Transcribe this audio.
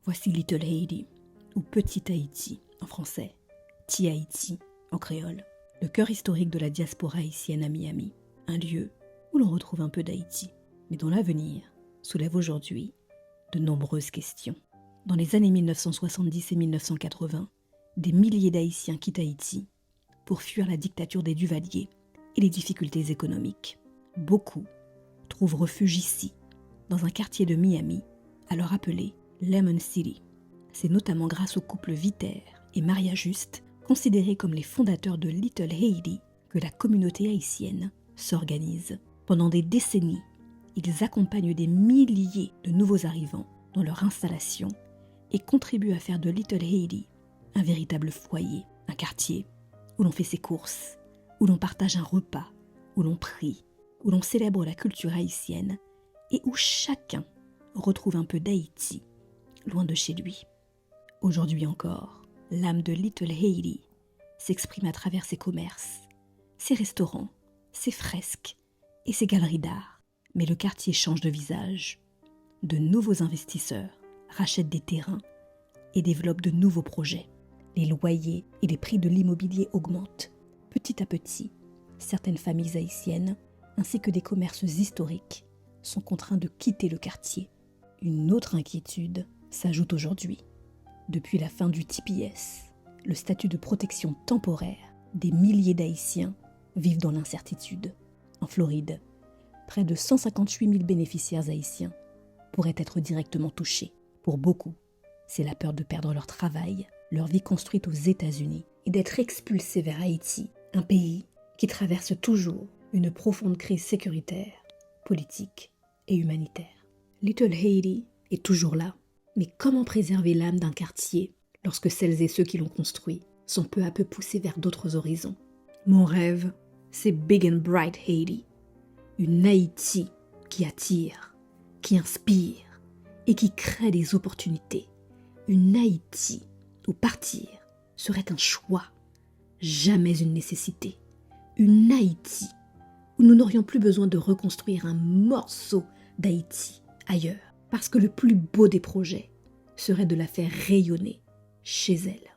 Voici Little Haiti, ou Petit Haïti en français, Ti Haïti en créole, le cœur historique de la diaspora haïtienne à Miami, un lieu où l'on retrouve un peu d'Haïti, mais dont l'avenir soulève aujourd'hui de nombreuses questions. Dans les années 1970 et 1980, des milliers d'Haïtiens quittent Haïti pour fuir la dictature des Duvalier et les difficultés économiques. Beaucoup trouvent refuge ici, dans un quartier de Miami, alors appelé Lemon City. C'est notamment grâce au couple Viter et Maria Juste, considérés comme les fondateurs de Little Haiti, que la communauté haïtienne s'organise. Pendant des décennies, ils accompagnent des milliers de nouveaux arrivants dans leur installation et contribuent à faire de Little Haiti un véritable foyer, un quartier où l'on fait ses courses, où l'on partage un repas, où l'on prie, où l'on célèbre la culture haïtienne et où chacun retrouve un peu d'Haïti loin de chez lui. Aujourd'hui encore, l'âme de Little Haiti s'exprime à travers ses commerces, ses restaurants, ses fresques et ses galeries d'art. Mais le quartier change de visage. De nouveaux investisseurs rachètent des terrains et développent de nouveaux projets. Les loyers et les prix de l'immobilier augmentent. Petit à petit, certaines familles haïtiennes ainsi que des commerces historiques sont contraints de quitter le quartier. Une autre inquiétude s'ajoute aujourd'hui. Depuis la fin du TPS, le statut de protection temporaire, des milliers d'Haïtiens vivent dans l'incertitude. En Floride, près de 158 000 bénéficiaires haïtiens pourraient être directement touchés. Pour beaucoup, c'est la peur de perdre leur travail, leur vie construite aux États-Unis et d'être expulsés vers Haïti, un pays qui traverse toujours une profonde crise sécuritaire, politique et humanitaire. Little Haiti est toujours là, mais comment préserver l'âme d'un quartier lorsque celles et ceux qui l'ont construit sont peu à peu poussés vers d'autres horizons? Mon rêve, c'est Big and Bright Haiti, une Haïti qui attire, qui inspire et qui crée des opportunités. Une Haïti où partir serait un choix, jamais une nécessité. Une Haïti où nous n'aurions plus besoin de reconstruire un morceau d'Haïti ailleurs, parce que le plus beau des projets serait de la faire rayonner chez elle.